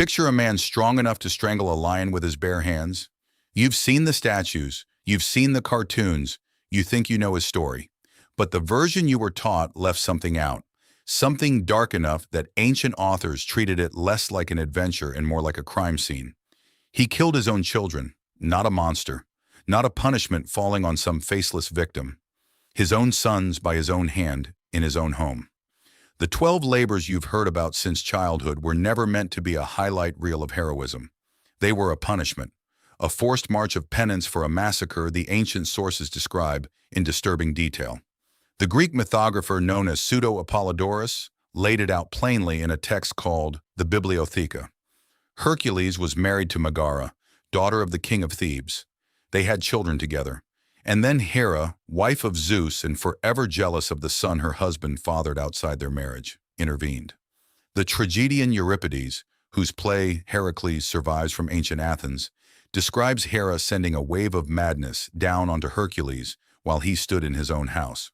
Picture a man strong enough to strangle a lion with his bare hands. You've seen the statues, you've seen the cartoons, you think you know his story. But the version you were taught left something out, something dark enough that ancient authors treated it less like an adventure and more like a crime scene. He killed his own children, not a monster, not a punishment falling on some faceless victim. His own sons by his own hand, in his own home. The 12 labors you've heard about since childhood were never meant to be a highlight reel of heroism. They were a punishment, a forced march of penance for a massacre the ancient sources describe in disturbing detail. The Greek mythographer known as Pseudo-Apollodorus laid it out plainly in a text called the Bibliotheca. Hercules was married to Megara, daughter of the king of Thebes. They had children together. And then Hera, wife of Zeus and forever jealous of the son her husband fathered outside their marriage, intervened. The tragedian Euripides, whose play Hercules survives from ancient Athens, describes Hera sending a wave of madness down onto Hercules while he stood in his own house.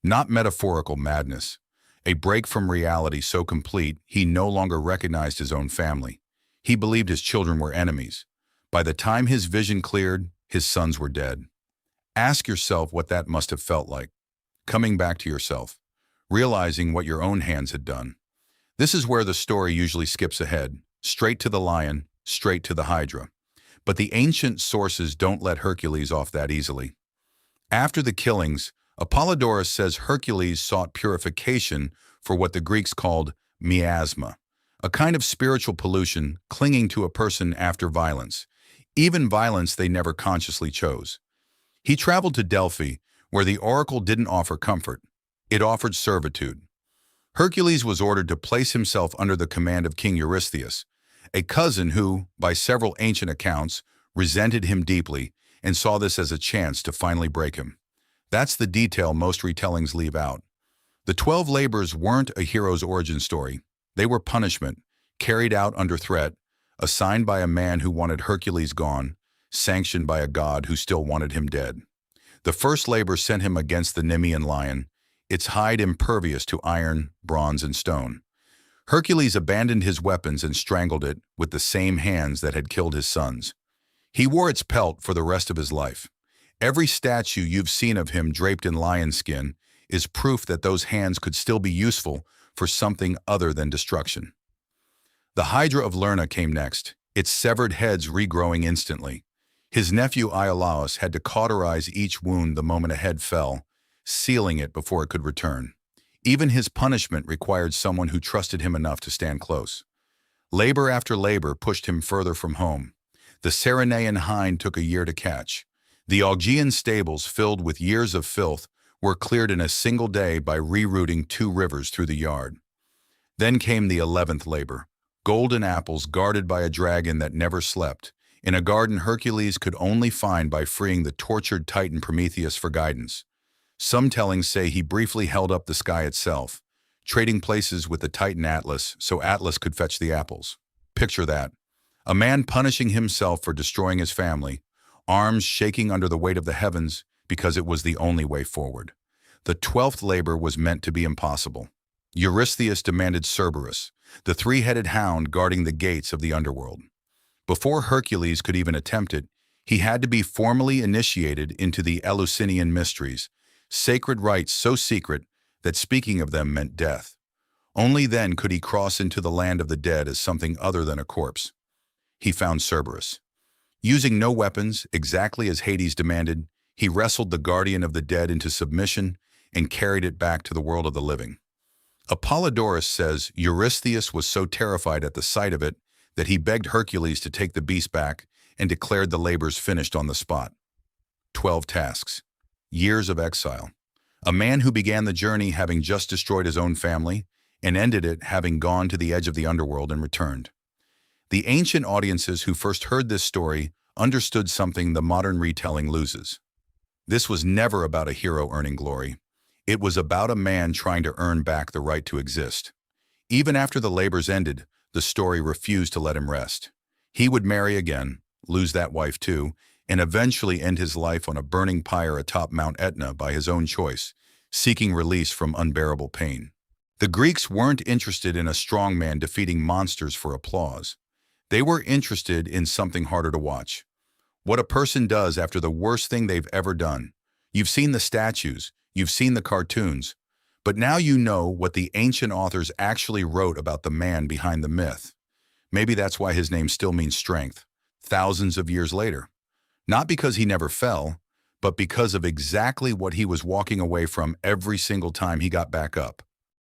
Not metaphorical madness, a break from reality so complete he no longer recognized his own family. He believed his children were enemies. By the time his vision cleared, his sons were dead. Ask yourself what that must have felt like. Coming back to yourself, realizing what your own hands had done. This is where the story usually skips ahead, straight to the lion, straight to the Hydra. But the ancient sources don't let Hercules off that easily. After the killings, Apollodorus says Hercules sought purification for what the Greeks called miasma, a kind of spiritual pollution clinging to a person after violence, even violence they never consciously chose. He traveled to Delphi, where the oracle didn't offer comfort. It offered servitude. Hercules was ordered to place himself under the command of King Eurystheus, a cousin who, by several ancient accounts, resented him deeply and saw this as a chance to finally break him. That's the detail most retellings leave out. The 12 labors weren't a hero's origin story. They were punishment, carried out under threat, assigned by a man who wanted Hercules gone, sanctioned by a god who still wanted him dead. The first labor sent him against the Nemean lion, its hide impervious to iron, bronze, and stone. Hercules abandoned his weapons and strangled it with the same hands that had killed his sons. He wore its pelt for the rest of his life. Every statue you've seen of him draped in lion skin is proof that those hands could still be useful for something other than destruction. The Hydra of Lerna came next, its severed heads regrowing instantly. His nephew Iolaus had to cauterize each wound the moment a head fell, sealing it before it could return. Even his punishment required someone who trusted him enough to stand close. Labor after labor pushed him further from home. The Ceryneian hind took a year to catch. The Augean stables, filled with years of filth, were cleared in a single day by rerouting 2 rivers through the yard. Then came the 11th labor, golden apples guarded by a dragon that never slept, in a garden Hercules could only find by freeing the tortured Titan Prometheus for guidance. Some tellings say he briefly held up the sky itself, trading places with the Titan Atlas so Atlas could fetch the apples. Picture that. A man punishing himself for destroying his family, arms shaking under the weight of the heavens because it was the only way forward. The 12th labor was meant to be impossible. Eurystheus demanded Cerberus, the 3-headed hound guarding the gates of the Underworld. Before Hercules could even attempt it, he had to be formally initiated into the Eleusinian mysteries, sacred rites so secret that speaking of them meant death. Only then could he cross into the land of the dead as something other than a corpse. He found Cerberus. Using no weapons, exactly as Hades demanded, he wrestled the guardian of the dead into submission and carried it back to the world of the living. Apollodorus says Eurystheus was so terrified at the sight of it that he begged Hercules to take the beast back and declared the labors finished on the spot. 12 tasks. Years of exile. A man who began the journey having just destroyed his own family and ended it having gone to the edge of the underworld and returned. The ancient audiences who first heard this story understood something the modern retelling loses. This was never about a hero earning glory. It was about a man trying to earn back the right to exist. Even after the labors ended, the story refused to let him rest. He would marry again, lose that wife too, and eventually end his life on a burning pyre atop Mount Etna by his own choice, seeking release from unbearable pain. The Greeks weren't interested in a strong man defeating monsters for applause. They were interested in something harder to watch. What a person does after the worst thing they've ever done. You've seen the statues, you've seen the cartoons, but now you know what the ancient authors actually wrote about the man behind the myth. Maybe that's why his name still means strength, thousands of years later. Not because he never fell, but because of exactly what he was walking away from every single time he got back up.